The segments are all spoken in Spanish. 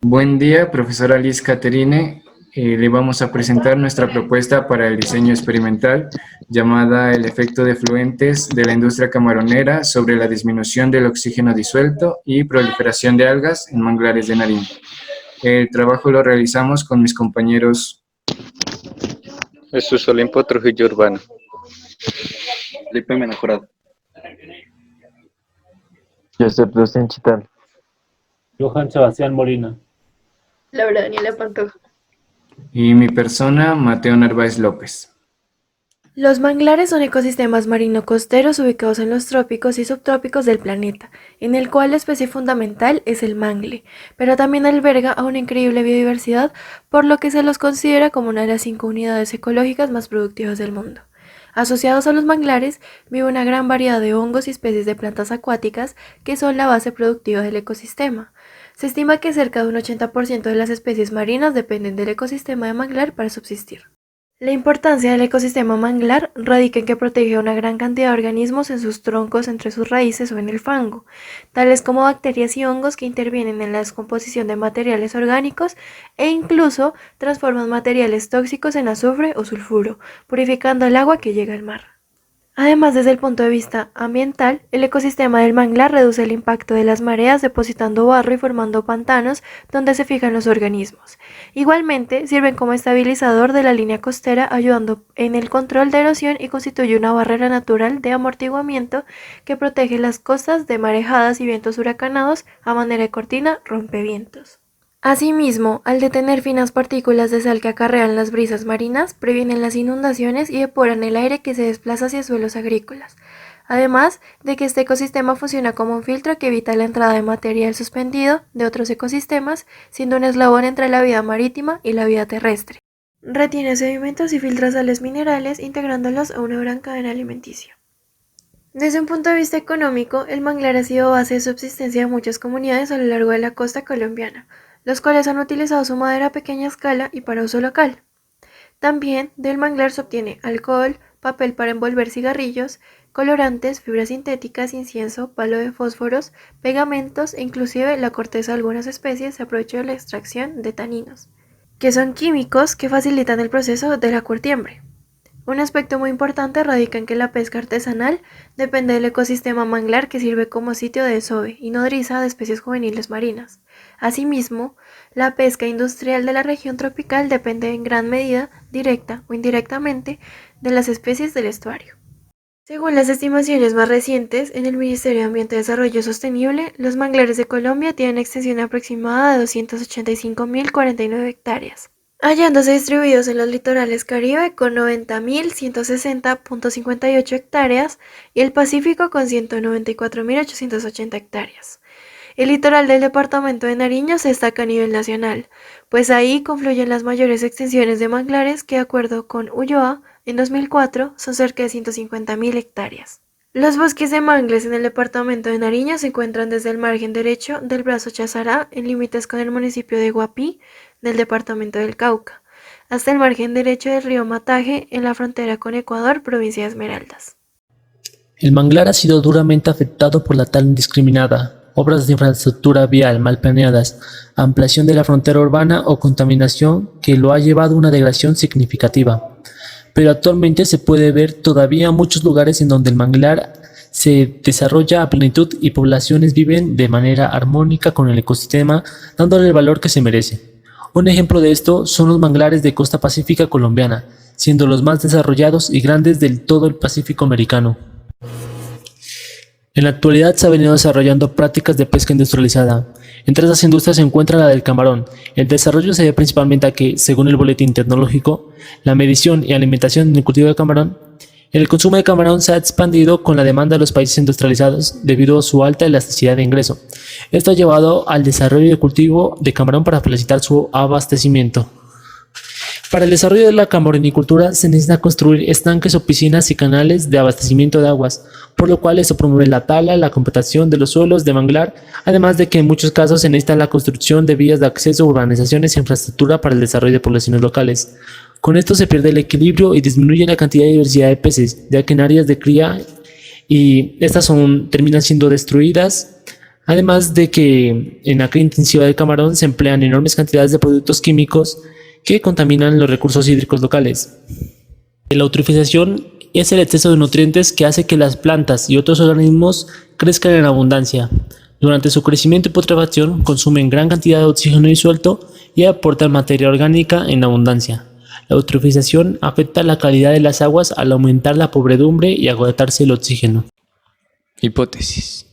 Buen día, profesora Liz Caterine. Le vamos a presentar nuestra propuesta para el diseño experimental llamada El efecto de fluentes de la industria camaronera sobre la disminución del oxígeno disuelto y proliferación de algas en manglares de Nariño. El trabajo lo realizamos con mis compañeros Jesús Olimpo Trujillo Urbano. Felipe Menajorado. Joseph Dusten Chital. Johan Sebastián Molina. Laura Daniela Pantoja. y mi persona, Mateo Narváez López. Los manglares son ecosistemas marino-costeros ubicados en los trópicos y subtrópicos del planeta, en el cual la especie fundamental es el mangle, pero también alberga a una increíble biodiversidad, por lo que se los considera como una de las 5 unidades ecológicas más productivas del mundo. Asociados a los manglares vive una gran variedad de hongos y especies de plantas acuáticas que son la base productiva del ecosistema. Se estima que cerca de un 80% de las especies marinas dependen del ecosistema de manglar para subsistir. La importancia del ecosistema manglar radica en que protege a una gran cantidad de organismos en sus troncos, entre sus raíces o en el fango, tales como bacterias y hongos que intervienen en la descomposición de materiales orgánicos e incluso transforman materiales tóxicos en azufre o sulfuro, purificando el agua que llega al mar. Además, desde el punto de vista ambiental, el ecosistema del manglar reduce el impacto de las mareas depositando barro y formando pantanos donde se fijan los organismos. Igualmente, sirven como estabilizador de la línea costera, ayudando en el control de erosión y constituye una barrera natural de amortiguamiento que protege las costas de marejadas y vientos huracanados a manera de cortina rompevientos. Asimismo, al detener finas partículas de sal que acarrean las brisas marinas, previenen las inundaciones y depuran el aire que se desplaza hacia suelos agrícolas. Además de que este ecosistema funciona como un filtro que evita la entrada de material suspendido de otros ecosistemas, siendo un eslabón entre la vida marítima y la vida terrestre. Retiene sedimentos y filtra sales minerales, integrándolos a una gran cadena alimenticia. Desde un punto de vista económico, el manglar ha sido base de subsistencia de muchas comunidades a lo largo de la costa colombiana, los cuales han utilizado su madera a pequeña escala y para uso local. También del manglar se obtiene alcohol, papel para envolver cigarrillos, colorantes, fibras sintéticas, incienso, palo de fósforos, pegamentos e inclusive la corteza de algunas especies se aprovecha de la extracción de taninos, que son químicos que facilitan el proceso de la curtiembre. Un aspecto muy importante radica en que la pesca artesanal depende del ecosistema manglar que sirve como sitio de desove y nodriza de especies juveniles marinas. Asimismo, la pesca industrial de la región tropical depende en gran medida, directa o indirectamente, de las especies del estuario. Según las estimaciones más recientes, en el Ministerio de Ambiente y Desarrollo Sostenible, los manglares de Colombia tienen extensión aproximada de 285.049 hectáreas, hallándose distribuidos en los litorales Caribe con 90.160.58 hectáreas y el Pacífico con 194.880 hectáreas. El litoral del departamento de Nariño se destaca a nivel nacional, pues ahí confluyen las mayores extensiones de manglares que, de acuerdo con Ulloa, en 2004 son cerca de 150.000 hectáreas. Los bosques de mangles en el departamento de Nariño se encuentran desde el margen derecho del brazo Chazará, en límites con el municipio de Guapí, del departamento del Cauca, hasta el margen derecho del río Mataje, en la frontera con Ecuador, provincia de Esmeraldas. El manglar ha sido duramente afectado por la tala indiscriminada, obras de infraestructura vial mal planeadas, ampliación de la frontera urbana o contaminación que lo ha llevado a una degradación significativa. Pero actualmente se puede ver todavía muchos lugares en donde el manglar se desarrolla a plenitud y poblaciones viven de manera armónica con el ecosistema, dándole el valor que se merece. Un ejemplo de esto son los manglares de costa pacífica colombiana, siendo los más desarrollados y grandes del todo el Pacífico americano. En la actualidad se ha venido desarrollando prácticas de pesca industrializada. Entre esas industrias se encuentra la del camarón. El desarrollo se debe principalmente a que, según el boletín tecnológico, la medición y alimentación del cultivo de camarón, el consumo de camarón se ha expandido con la demanda de los países industrializados debido a su alta elasticidad de ingreso. Esto ha llevado al desarrollo del cultivo de camarón para facilitar su abastecimiento. Para el desarrollo de la camaronicultura se necesita construir estanques o piscinas y canales de abastecimiento de aguas, por lo cual esto promueve la tala, la compactación de los suelos de manglar, además de que en muchos casos se necesita la construcción de vías de acceso, urbanizaciones e infraestructura para el desarrollo de poblaciones locales. Con esto se pierde el equilibrio y disminuye la cantidad de diversidad de peces, ya que en áreas de cría y estas terminan siendo destruidas Además de que en la cría intensiva del camarón se emplean enormes cantidades de productos químicos que contaminan los recursos hídricos locales. La eutrofización es el exceso de nutrientes que hace que las plantas y otros organismos crezcan en abundancia. Durante su crecimiento y putrefacción consumen gran cantidad de oxígeno disuelto y aportan materia orgánica en abundancia. La eutrofización afecta la calidad de las aguas al aumentar la podredumbre y agotarse el oxígeno. Hipótesis.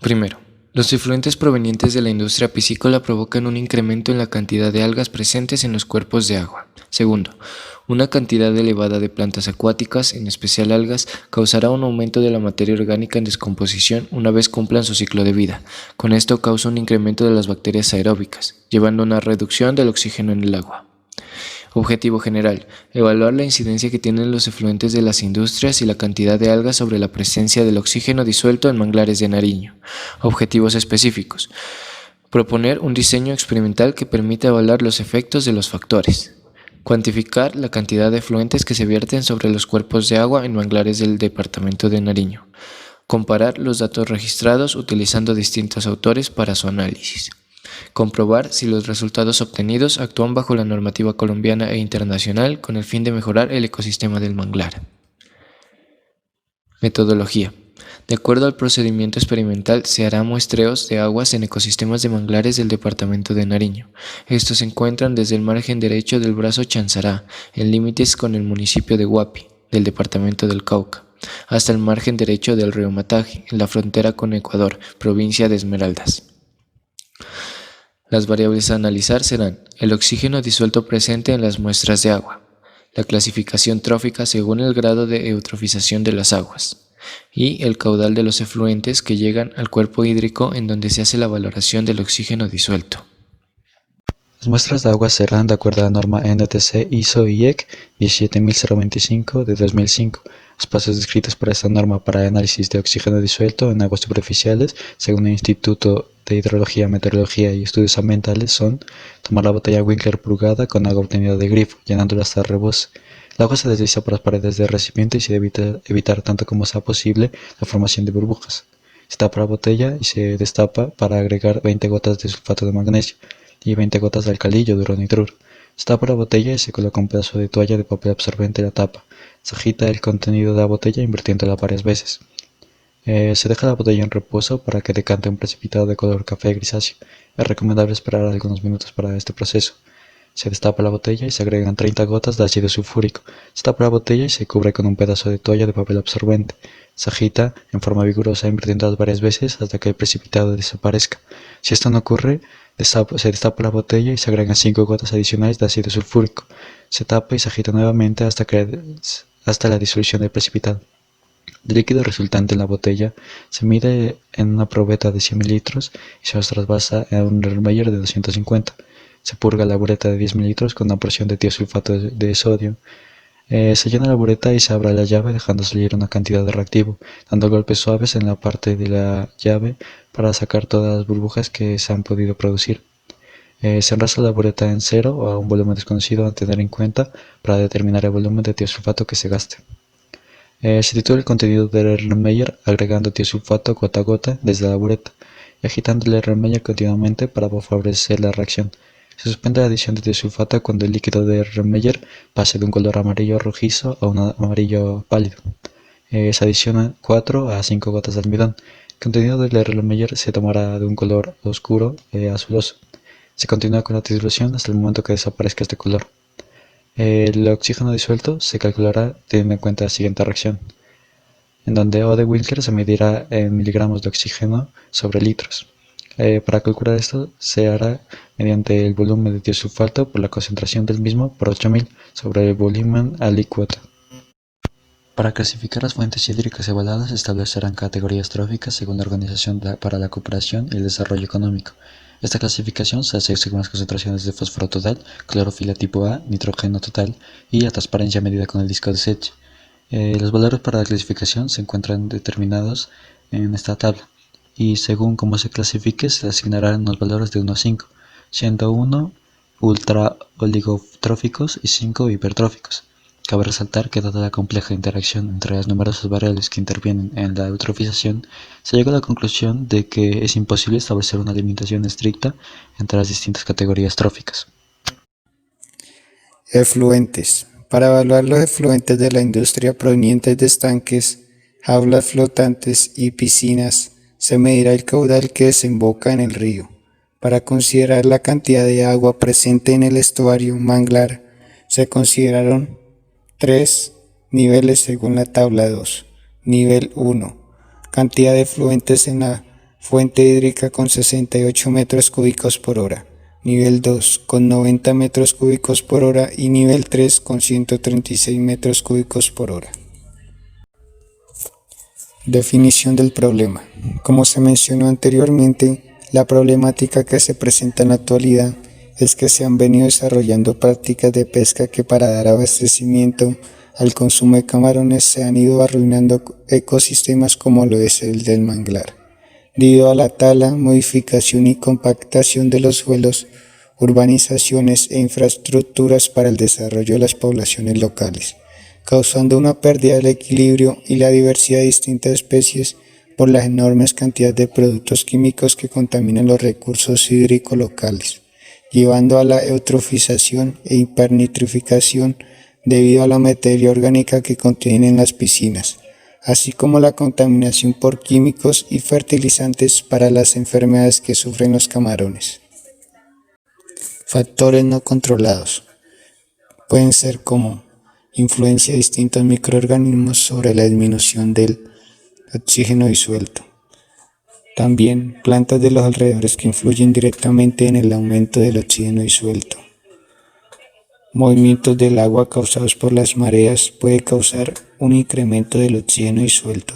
Primero, los efluentes provenientes de la industria piscícola provocan un incremento en la cantidad de algas presentes en los cuerpos de agua. Segundo, una cantidad elevada de plantas acuáticas, en especial algas, causará un aumento de la materia orgánica en descomposición una vez cumplan su ciclo de vida. Con esto causa un incremento de las bacterias aeróbicas, llevando a una reducción del oxígeno en el agua. Objetivo general: evaluar la incidencia que tienen los efluentes de las industrias y la cantidad de algas sobre la presencia del oxígeno disuelto en manglares de Nariño. Objetivos específicos: proponer un diseño experimental que permita evaluar los efectos de los factores. Cuantificar la cantidad de efluentes que se vierten sobre los cuerpos de agua en manglares del departamento de Nariño. Comparar los datos registrados utilizando distintos autores para su análisis. Comprobar si los resultados obtenidos actúan bajo la normativa colombiana e internacional con el fin de mejorar el ecosistema del manglar. Metodología. De acuerdo al procedimiento experimental, se hará muestreos de aguas en ecosistemas de manglares del departamento de Nariño. Estos se encuentran desde el margen derecho del brazo Chansará, en límites con el municipio de Guapi, del departamento del Cauca, hasta el margen derecho del río Mataje, en la frontera con Ecuador, provincia de Esmeraldas. Las variables a analizar serán el oxígeno disuelto presente en las muestras de agua, la clasificación trófica según el grado de eutrofización de las aguas, y el caudal de los efluentes que llegan al cuerpo hídrico en donde se hace la valoración del oxígeno disuelto. Las muestras de agua serán de acuerdo a la norma NTC ISO IEC 17025 de 2005. Los pasos descritos por esta norma para el análisis de oxígeno disuelto en aguas superficiales, según el Instituto de Hidrología, Meteorología y Estudios Ambientales, son: tomar la botella Winkler purgada con agua obtenida de grifo, llenándola hasta el rebose. El agua se desliza por las paredes del recipiente y se debe evitar tanto como sea posible la formación de burbujas. Se tapa la botella y se destapa para agregar 20 gotas de sulfato de magnesio y 20 gotas de alcalí yoduro-nitruro. Se tapa la botella y se coloca un pedazo de toalla de papel absorbente en la tapa. Se agita el contenido de la botella invirtiéndola varias veces. Se deja la botella en reposo para que decante un precipitado de color café grisáceo. Es recomendable esperar algunos minutos para este proceso. Se destapa la botella y se agregan 30 gotas de ácido sulfúrico. Se tapa la botella y se cubre con un pedazo de toalla de papel absorbente. Se agita en forma vigorosa invirtiéndolas varias veces hasta que el precipitado desaparezca. Si esto no ocurre, se destapa la botella y se agregan 5 gotas adicionales de ácido sulfúrico. Se tapa y se agita nuevamente hasta la disolución del precipitado. El líquido resultante en la botella se mide en una probeta de 100 mililitros y se los trasvasa a un Erlenmeyer de 250. Se purga la bureta de 10 mililitros con una porción de tiosulfato de sodio. Se llena la bureta y se abre la llave dejando salir una cantidad de reactivo, dando golpes suaves en la parte de la llave para sacar todas las burbujas que se han podido producir. Se enrasa la bureta en cero o a un volumen desconocido a tener en cuenta para determinar el volumen de tiosulfato que se gaste. Se titula el contenido del Erlenmeyer agregando tiosulfato gota a gota desde la bureta y agitando el Erlenmeyer continuamente para favorecer la reacción. Se suspende la adición de tiosulfato cuando el líquido de Erlenmeyer pase de un color amarillo rojizo a un amarillo pálido. Se adiciona 4 a 5 gotas de almidón. El contenido del Erlenmeyer se tomará de un color oscuro azuloso. Se continúa con la disolución hasta el momento que desaparezca este color. El oxígeno disuelto se calculará teniendo en cuenta la siguiente reacción, en donde O de Winkler se medirá en miligramos de oxígeno sobre litros. Para calcular esto se hará mediante el volumen de tiosulfato por la concentración del mismo por 8000 sobre el volumen alícuota. Para clasificar las fuentes hídricas evaluadas se establecerán categorías tróficas según la Organización para la Cooperación y el Desarrollo Económico. Esta clasificación se hace según las concentraciones de fósforo total, clorofila tipo A, nitrógeno total y la transparencia medida con el disco de Secchi. Los valores para la clasificación se encuentran determinados en esta tabla y según cómo se clasifique se le asignarán los valores de 1 a 5, siendo 1 ultra oligotróficos y 5 hipertróficos. Cabe resaltar que dada la compleja interacción entre las numerosas variables que intervienen en la eutrofización, se llega a la conclusión de que es imposible establecer una limitación estricta entre las distintas categorías tróficas. Efluentes. Para evaluar los efluentes de la industria provenientes de estanques, jaulas flotantes y piscinas, se medirá el caudal que desemboca en el río. Para considerar la cantidad de agua presente en el estuario manglar, se consideraron 3 niveles según la tabla 2. Nivel 1. Cantidad de efluentes en la fuente hídrica con 68 metros cúbicos por hora. Nivel 2 con 90 metros cúbicos por hora y nivel 3 con 136 metros cúbicos por hora. Definición del problema. Como se mencionó anteriormente, la problemática que se presenta en la actualidad es que se han venido desarrollando prácticas de pesca que para dar abastecimiento al consumo de camarones se han ido arruinando ecosistemas como lo es el del manglar, debido a la tala, modificación y compactación de los suelos, urbanizaciones e infraestructuras para el desarrollo de las poblaciones locales, causando una pérdida del equilibrio y la diversidad de distintas especies por las enormes cantidades de productos químicos que contaminan los recursos hídricos locales, llevando a la eutrofización e hipernitrificación debido a la materia orgánica que contienen las piscinas, así como la contaminación por químicos y fertilizantes para las enfermedades que sufren los camarones. Factores no controlados pueden ser como influencia de distintos microorganismos sobre la disminución del oxígeno disuelto. También plantas de los alrededores que influyen directamente en el aumento del oxígeno disuelto. Movimientos del agua causados por las mareas puede causar un incremento del oxígeno disuelto,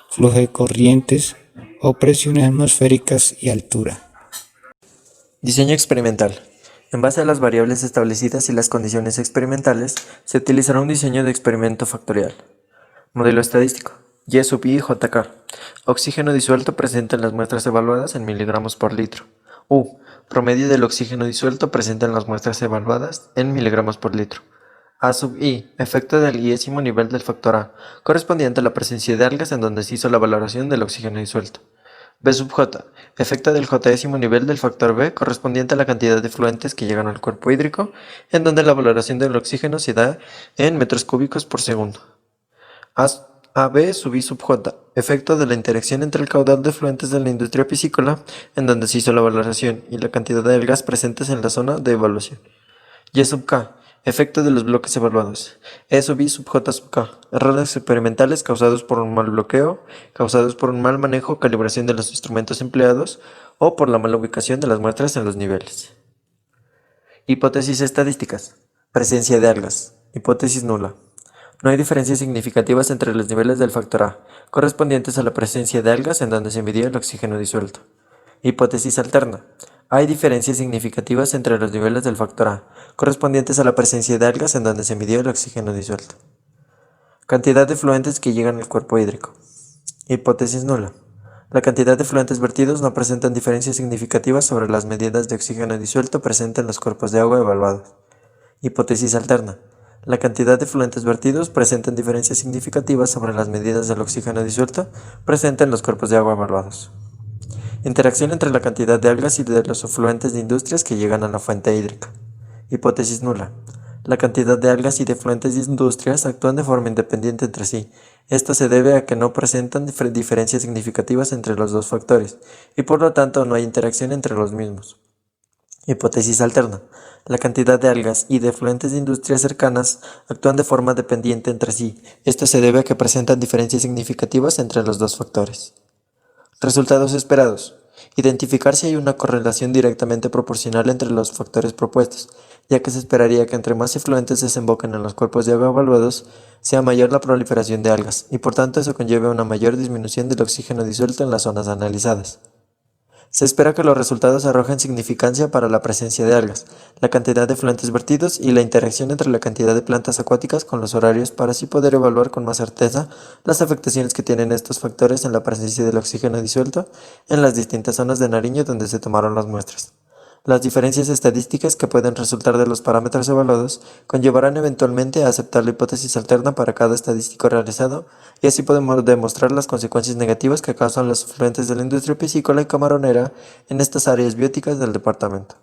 flujo de corrientes o presiones atmosféricas y altura. Diseño experimental. En base a las variables establecidas y las condiciones experimentales, se utilizará un diseño de experimento factorial. Modelo estadístico. Y sub I JK. Oxígeno disuelto presente en las muestras evaluadas en miligramos por litro. U. Promedio del oxígeno disuelto presente en las muestras evaluadas en miligramos por litro. A sub I. Efecto del iésimo nivel del factor A, correspondiente a la presencia de algas en donde se hizo la valoración del oxígeno disuelto. B sub J. Efecto del jésimo nivel del factor B, correspondiente a la cantidad de fluentes que llegan al cuerpo hídrico, en donde la valoración del oxígeno se da en metros cúbicos por segundo. AB sub I sub J. Efecto de la interacción entre el caudal de fluentes de la industria piscícola, en donde se hizo la valoración, y la cantidad de algas presentes en la zona de evaluación. Y sub K. Efecto de los bloques evaluados. E sub I sub J sub K. Errores experimentales causados por un mal bloqueo, causados por un mal manejo o calibración de los instrumentos empleados, o por la mala ubicación de las muestras en los niveles. Hipótesis estadísticas. Presencia de algas. Hipótesis nula. No hay diferencias significativas entre los niveles del factor A, correspondientes a la presencia de algas en donde se midió el oxígeno disuelto. Hipótesis alterna. Hay diferencias significativas entre los niveles del factor A, correspondientes a la presencia de algas en donde se midió el oxígeno disuelto. Cantidad de fluentes que llegan al cuerpo hídrico. Hipótesis nula. La cantidad de fluentes vertidos no presentan diferencias significativas sobre las medidas de oxígeno disuelto presentes en los cuerpos de agua evaluados. Hipótesis alterna. La cantidad de fluentes vertidos presentan diferencias significativas sobre las medidas del oxígeno disuelto presente en los cuerpos de agua evaluados. Interacción entre la cantidad de algas y de los efluentes de industrias que llegan a la fuente hídrica. Hipótesis nula. La cantidad de algas y de efluentes de industrias actúan de forma independiente entre sí. Esto se debe a que no presentan diferencias significativas entre los dos factores, y por lo tanto no hay interacción entre los mismos. Hipótesis alterna. La cantidad de algas y de efluentes de industrias cercanas actúan de forma dependiente entre sí. Esto se debe a que presentan diferencias significativas entre los dos factores. Resultados esperados. Identificar si hay una correlación directamente proporcional entre los factores propuestos, ya que se esperaría que entre más efluentes desemboquen en los cuerpos de agua evaluados, sea mayor la proliferación de algas, y por tanto eso conlleve a una mayor disminución del oxígeno disuelto en las zonas analizadas. Se espera que los resultados arrojen significancia para la presencia de algas, la cantidad de fluentes vertidos y la interacción entre la cantidad de plantas acuáticas con los horarios para así poder evaluar con más certeza las afectaciones que tienen estos factores en la presencia del oxígeno disuelto en las distintas zonas de Nariño donde se tomaron las muestras. Las diferencias estadísticas que pueden resultar de los parámetros evaluados conllevarán eventualmente a aceptar la hipótesis alterna para cada estadístico realizado, y así podemos demostrar las consecuencias negativas que causan los efluentes de la industria piscícola y camaronera en estas áreas bióticas del departamento.